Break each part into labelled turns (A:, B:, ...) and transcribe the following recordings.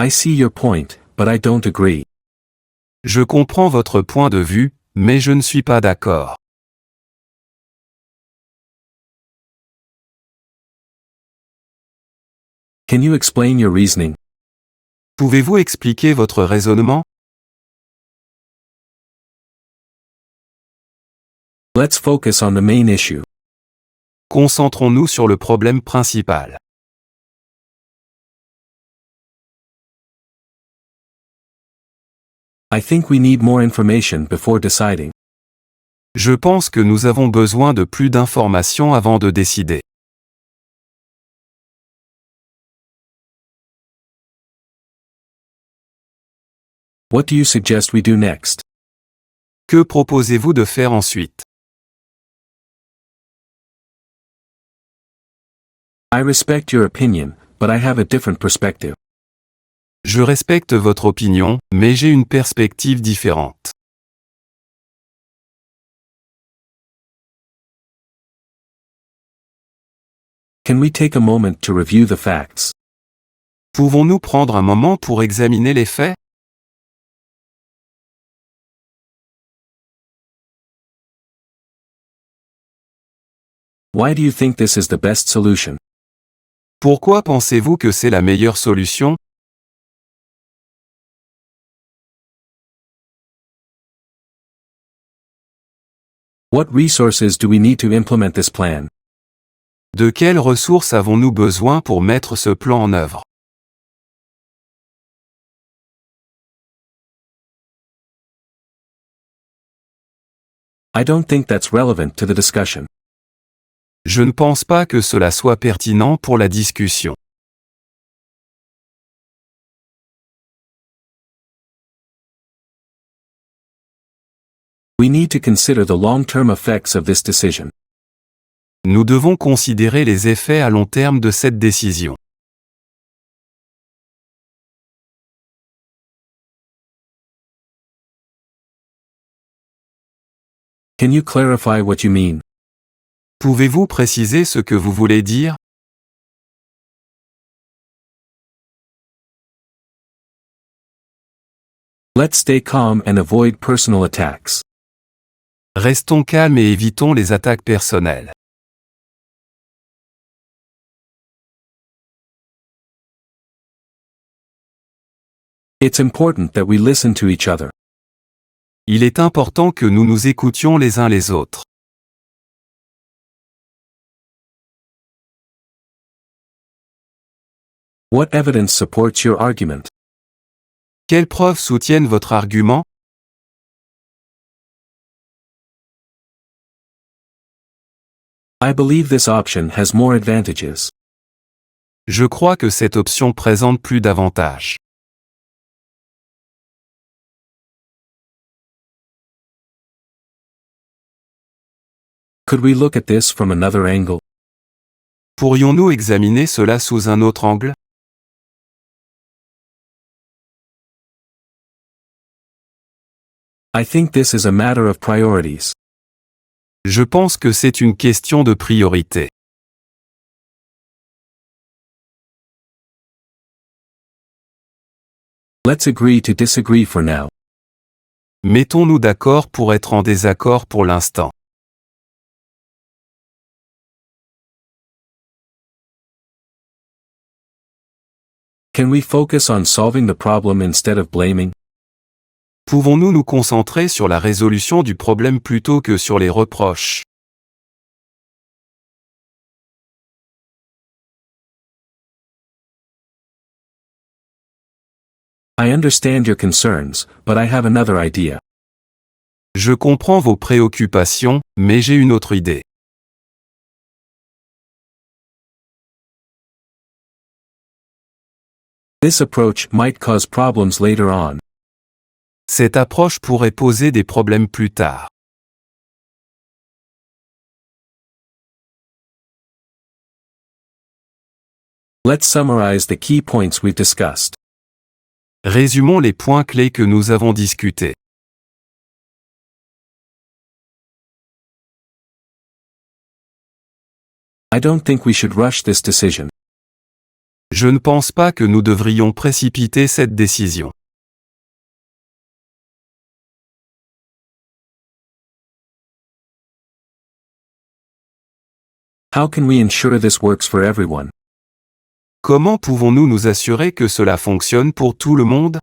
A: I see your point, but I don't agree.
B: Je comprends votre point de vue, mais je ne suis pas d'accord.
A: Can you explain your reasoning?
B: Pouvez-vous expliquer votre raisonnement?
A: Let's focus on the main issue.
B: Concentrons-nous sur le problème principal.
A: I think we need more information before deciding.
B: Je pense que nous avons besoin de plus d'informations avant de décider.
A: What do you suggest we do next?
B: Que proposez-vous de faire ensuite?
A: I respect your opinion, but I have a different perspective.
B: Je respecte votre opinion, mais j'ai une perspective différente.
A: Can we take a moment to review the facts?
B: Pouvons-nous prendre un moment pour examiner les faits?
A: Why do you think this is the best solution?
B: Pourquoi pensez-vous que c'est la meilleure solution?
A: What resources do we need to implement this plan?
B: De quelles ressources avons-nous besoin pour mettre ce plan en œuvre?
A: I don't think that's relevant to the discussion.
B: Je ne pense pas que cela soit pertinent pour la discussion.
A: We need to consider the long-term effects of this decision.
B: Nous devons considérer les effets à long terme de cette décision.
A: Can you clarify what you mean?
B: Pouvez-vous préciser ce que vous voulez dire?
A: Let's stay calm and avoid personal attacks.
B: Restons calmes et évitons les attaques personnelles.
A: It's important that we listen to each other.
B: Il est important que nous nous écoutions les uns les autres.
A: What evidence supports your argument?
B: Quelles preuves soutiennent votre argument?
A: I believe this option has more advantages.
B: Je crois que cette option présente plus d'avantages.
A: Could we look at this from another angle?
B: Pourrions-nous examiner cela sous un autre angle?
A: I think this is a matter of priorities.
B: Je pense que c'est une question de priorité.
A: Let's agree to disagree for now.
B: Mettons-nous d'accord pour être en désaccord pour l'instant.
A: Can we focus on solving the problem instead of blaming?
B: Pouvons-nous nous concentrer sur la résolution du problème plutôt que sur les reproches?
A: I understand your concerns, but I have another idea.
B: Je comprends vos préoccupations, mais j'ai une autre idée.
A: This approach might cause problems later on.
B: Cette approche pourrait poser des problèmes plus tard.
A: Let's summarize the key points we've discussed.
B: Résumons les points clés que nous avons discutés.
A: I don't think we should rush this decision.
B: Je ne pense pas que nous devrions précipiter cette décision.
A: How can we ensure this works for everyone?
B: Comment pouvons-nous nous assurer que cela fonctionne pour tout le monde?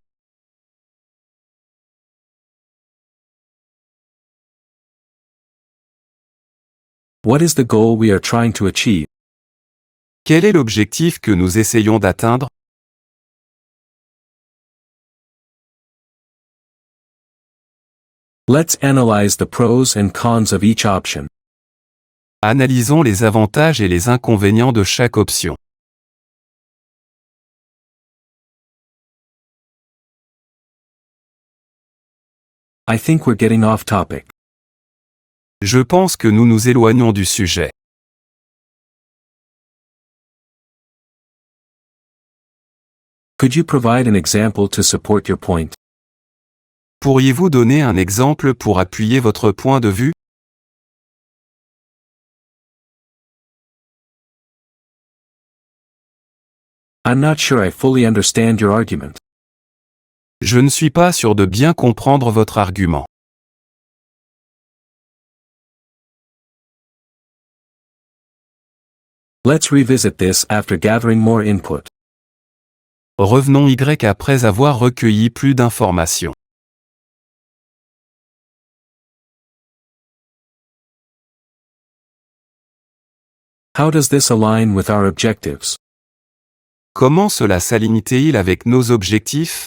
A: What is the goal we are trying to achieve?
B: Quel est l'objectif que nous essayons d'atteindre?
A: Let's analyze the pros and cons of each option.
B: Analysons les avantages et les inconvénients de chaque option.
A: I think we're getting off topic.
B: Je pense que nous nous éloignons du sujet.
A: Could you provide an example to support your point?
B: Pourriez-vous donner un exemple pour appuyer votre point de vue?
A: I'm not sure I fully understand your argument.
B: Je ne suis pas sûr de bien comprendre votre argument.
A: Let's revisit this after gathering more input.
B: Revenons Y après avoir recueilli plus d'informations.
A: How does this align with our objectives?
B: Comment cela s'aligne-t-il avec nos objectifs?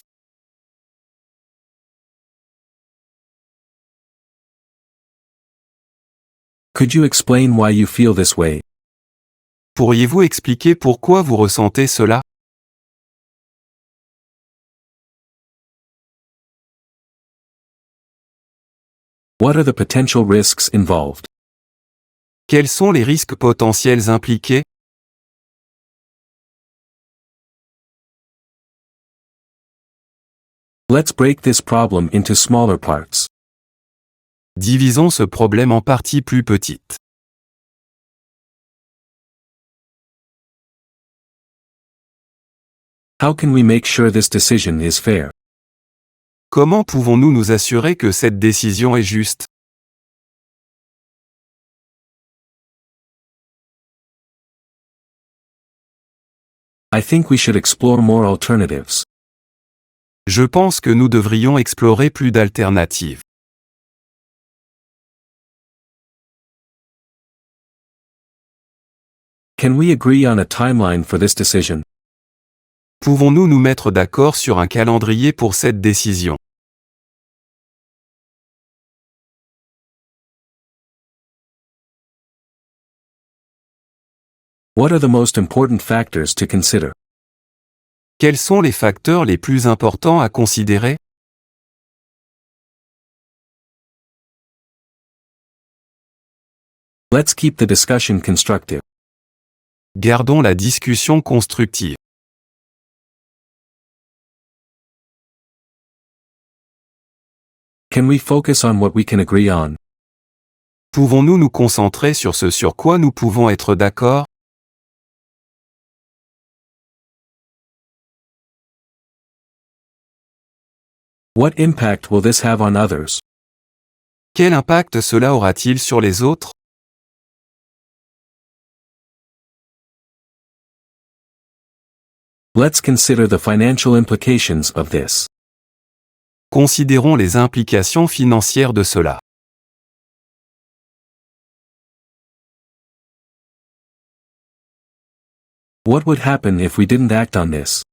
A: Could you explain why you feel this way?
B: Pourriez-vous expliquer pourquoi vous ressentez cela?
A: What are the potential risks involved?
B: Quels sont les risques potentiels impliqués?
A: Let's break this problem into smaller parts.
B: Divisons ce problème en parties plus petites.
A: How can we make sure this decision is fair?
B: Comment pouvons-nous nous assurer que cette décision est juste?
A: I think we should explore more alternatives.
B: Je pense que nous devrions explorer plus d'alternatives.
A: Can we agree on a timeline for this decision?
B: Pouvons-nous nous mettre d'accord sur un calendrier pour cette décision?
A: What are the most important factors to consider?
B: Quels sont les facteurs les plus importants à considérer?
A: Let's keep the discussion constructive.
B: Gardons la discussion constructive.
A: Can we focus on what we can agree on?
B: Pouvons-nous nous concentrer sur ce sur quoi nous pouvons être d'accord?
A: What impact will this have on others?
B: Quel impact cela aura-t-il sur les autres?
A: Let's consider the financial implications of this.
B: Considérons les implications financières de cela.
A: What would happen if we didn't act on this?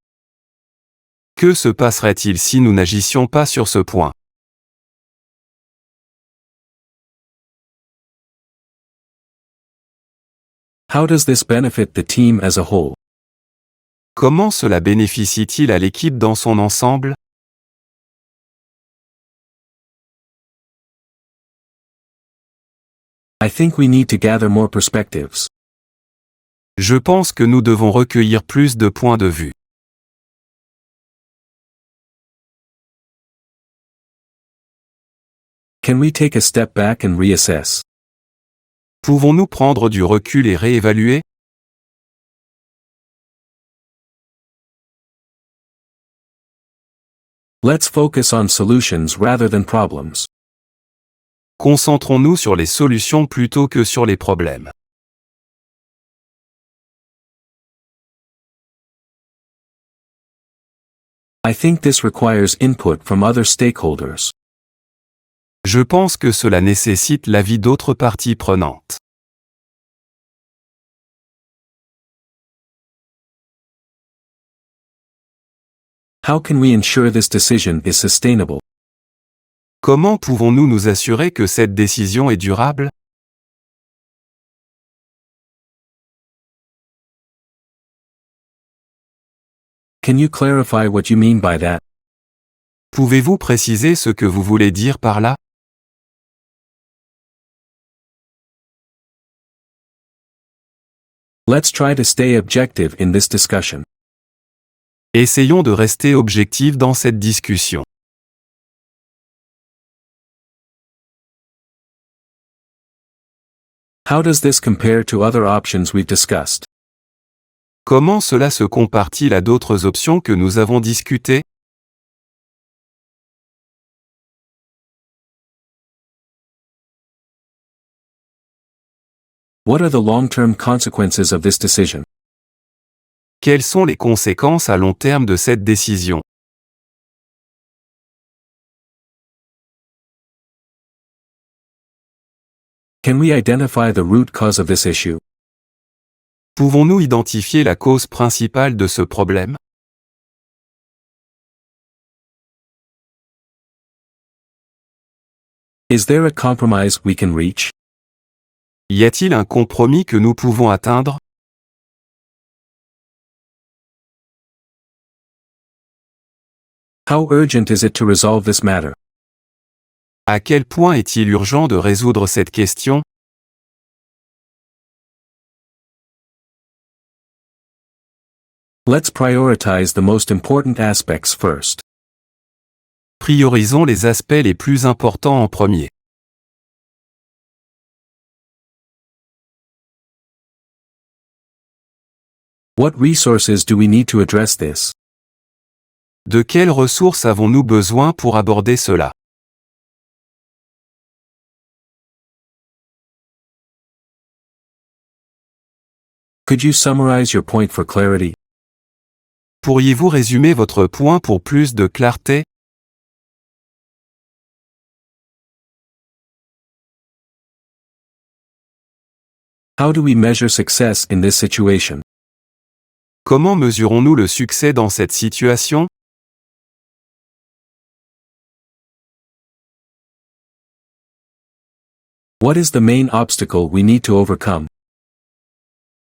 B: Que se passerait-il si nous n'agissions pas sur ce point?
A: How does this benefit the team as a whole?
B: Comment cela bénéficie-t-il à l'équipe dans son ensemble?
A: I think we need to gather more perspectives.
B: Je pense que nous devons recueillir plus de points de vue.
A: Can we take a step back and reassess?
B: Pouvons-nous prendre du recul et réévaluer?
A: Let's focus on solutions rather than problems.
B: Concentrons-nous sur les solutions plutôt que sur les problèmes.
A: I think this requires input from other stakeholders.
B: Je pense que cela nécessite l'avis d'autres parties prenantes.
A: How can we ensure this decision is sustainable?
B: Comment pouvons-nous nous assurer que cette décision est durable?
A: Can you clarify what you mean by that?
B: Pouvez-vous préciser ce que vous voulez dire par là?
A: Let's try to stay objective in this discussion.
B: Essayons de rester objectifs dans cette discussion.
A: How does this compare to other options we've discussed?
B: Comment cela se compare-t-il à d'autres options que nous avons discutées?
A: What are the long-term consequences of this decision?
B: Quelles sont les conséquences à long terme de cette décision?
A: Can we identify the root cause of this issue?
B: Pouvons-nous identifier la cause principale de ce problème?
A: Is there a compromise we can reach?
B: Y a-t-il un compromis que nous pouvons atteindre?
A: How urgent is it to resolve this matter?
B: À quel point est-il urgent de résoudre cette question?
A: Let's prioritize the most important aspects first.
B: Priorisons les aspects les plus importants en premier.
A: What resources do we need to address this?
B: De quelles ressources avons-nous besoin pour aborder cela?
A: Could you summarize your point for clarity?
B: Pourriez-vous résumer votre point pour plus de clarté?
A: How do we measure success in this situation?
B: Comment mesurons-nous le succès dans cette situation?
A: What is the main obstacle we need to overcome?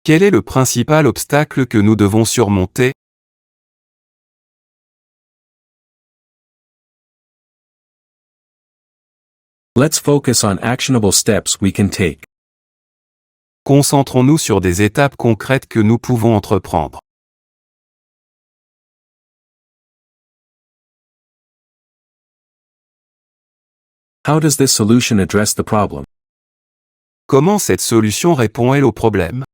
B: Quel est le principal obstacle que nous devons surmonter?
A: Let's focus on actionable steps we can take.
B: Concentrons-nous sur des étapes concrètes que nous pouvons entreprendre.
A: How does this solution address the problem?
B: Comment cette solution répond-elle au problème?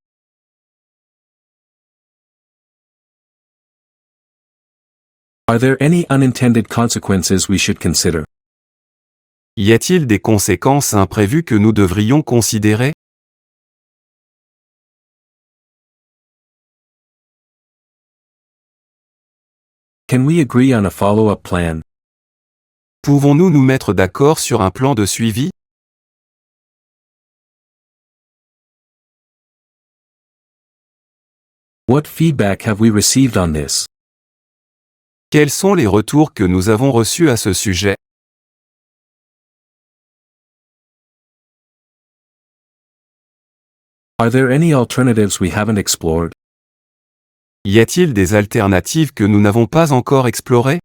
A: Are there any unintended consequences we should consider?
B: Y a-t-il des conséquences imprévues que nous devrions considérer?
A: Can we agree on a follow-up plan?
B: Pouvons-nous nous mettre d'accord sur un plan de suivi?
A: What feedback have we received on this?
B: Quels sont les retours que nous avons reçus à ce sujet?
A: Are there any alternatives we haven't explored?
B: Y a-t-il des alternatives que nous n'avons pas encore explorées?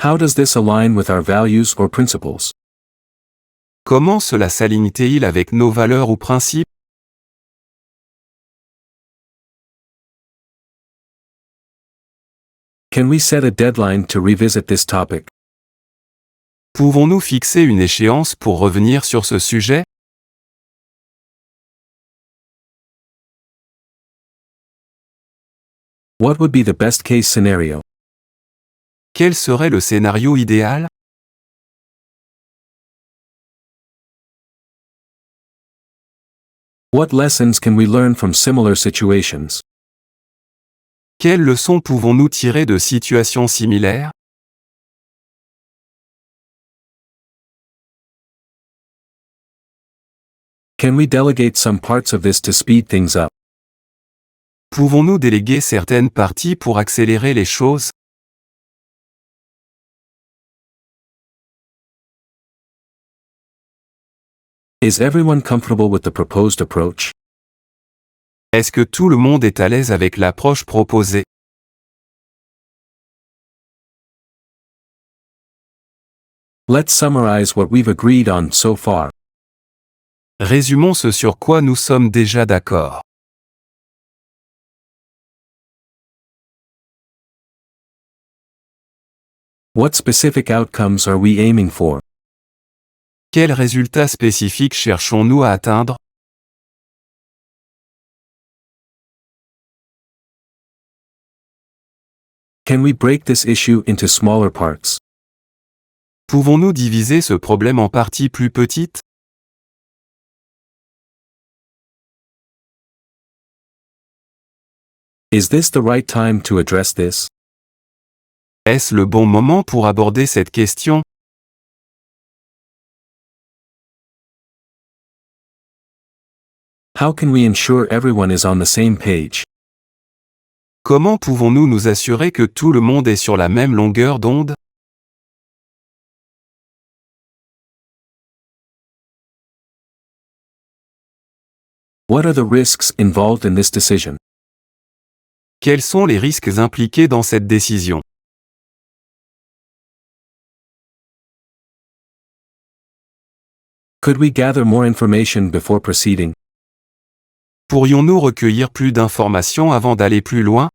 A: How does this align with our values or principles?
B: Comment cela s'aligne-t-il avec nos valeurs ou principes?
A: Can we set a deadline to revisit this topic?
B: Pouvons-nous fixer une échéance pour revenir sur ce sujet?
A: What would be the best case scenario?
B: Quel serait le scénario idéal?
A: What lessons can we learn from similar situations?
B: Quelles leçons pouvons-nous tirer de situations similaires?
A: Can we delegate some parts of this to speed things up?
B: Pouvons-nous déléguer certaines parties pour accélérer les choses?
A: Is everyone comfortable with the proposed approach?
B: Est-ce que tout le monde est à l'aise avec l'approche proposée?
A: Let's summarize what we've agreed on so far.
B: Résumons ce sur quoi nous sommes déjà d'accord.
A: What specific outcomes are we aiming for?
B: Quels résultats spécifiques cherchons-nous à atteindre?
A: Can we break this issue into smaller parts?
B: Pouvons-nous diviser ce problème en parties plus petites?
A: Is this the right time to address this?
B: Est-ce le bon moment pour aborder cette question?
A: How can we ensure everyone is on the same page?
B: Comment pouvons-nous nous assurer que tout le monde est sur la même longueur d'onde?
A: What are the risks involved in this decision?
B: Quels sont les risques impliqués dans cette décision?
A: Could we gather more information before proceeding?
B: Pourrions-nous recueillir plus d'informations avant d'aller plus loin?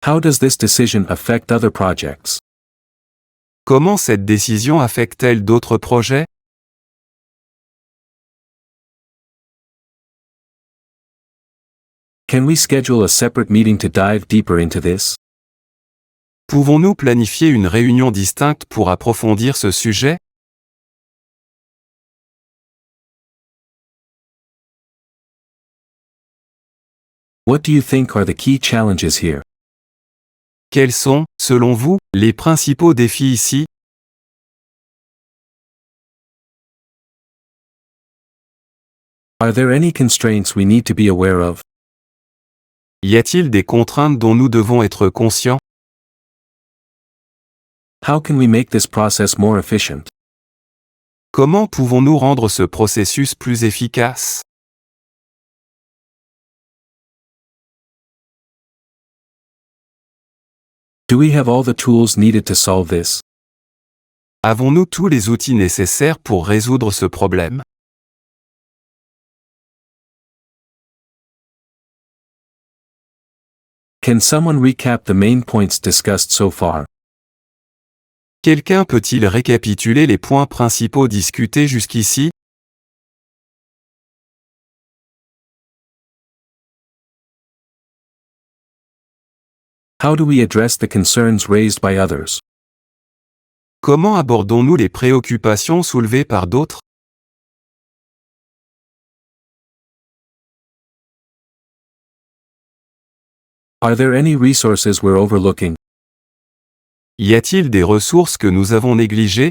A: How does this decision affect other projects?
B: Comment cette décision affecte-t-elle d'autres projets?
A: Can we schedule a separate meeting to dive deeper into this?
B: Pouvons-nous planifier une réunion distincte pour approfondir ce sujet?
A: What do you think are the key challenges here?
B: Quels sont, selon vous, les principaux défis ici?
A: Are there any constraints we need to be aware of?
B: Y a-t-il des contraintes dont nous devons être conscients?
A: How can we make this process more efficient?
B: Comment pouvons-nous rendre ce processus plus efficace?
A: Do we have all the tools needed to solve this?
B: Avons-nous tous les outils nécessaires pour résoudre ce problème?
A: Can someone recap the main points discussed so far?
B: Quelqu'un peut-il récapituler les points principaux discutés jusqu'ici?
A: How do we address the concerns raised by others?
B: Comment abordons-nous les préoccupations soulevées par d'autres?
A: Are there any resources we're overlooking?
B: Y a-t-il des ressources que nous avons négligées?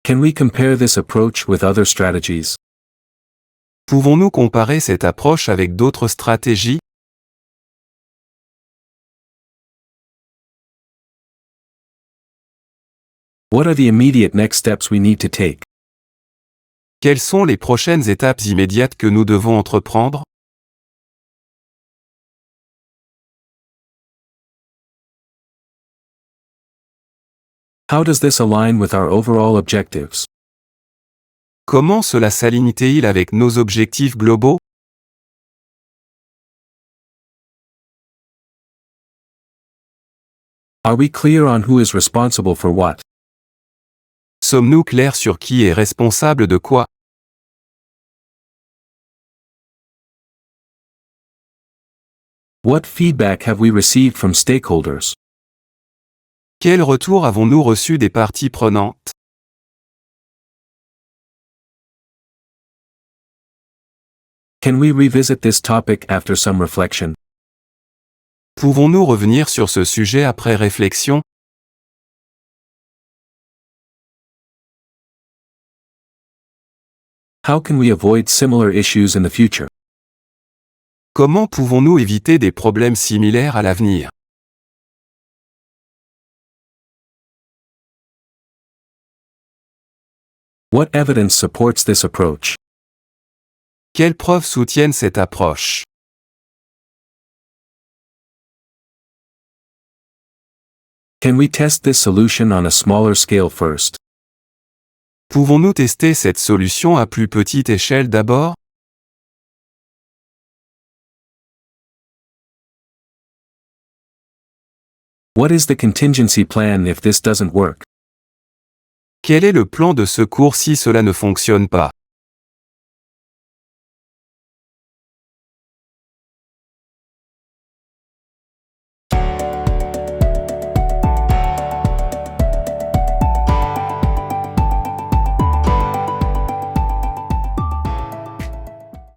A: Can we compare this approach with other strategies?
B: Pouvons-nous comparer cette approche avec d'autres stratégies?
A: What are the immediate next steps we need to take?
B: Quelles sont les prochaines étapes immédiates que nous devons entreprendre?
A: How does this align with our overall objectives?
B: Comment cela s'aligne-t-il avec nos objectifs globaux?
A: Are we clear on who is responsible for what?
B: Sommes-nous clairs sur qui est responsable de quoi?
A: What feedback have we received from stakeholders?
B: Quel retour avons-nous reçu des parties prenantes?
A: Can we revisit this topic after some reflection?
B: Pouvons-nous revenir sur ce sujet après réflexion?
A: How can we avoid similar issues in the future?
B: Comment pouvons-nous éviter des problèmes similaires à l'avenir?
A: What evidence supports this approach?
B: Quelles preuves soutiennent cette approche?
A: Can we test this solution on a smaller scale first?
B: Pouvons-nous tester cette solution à plus petite échelle d'abord?
A: What is the contingency plan if this doesn't work?
B: Quel est le plan de secours si cela ne fonctionne pas?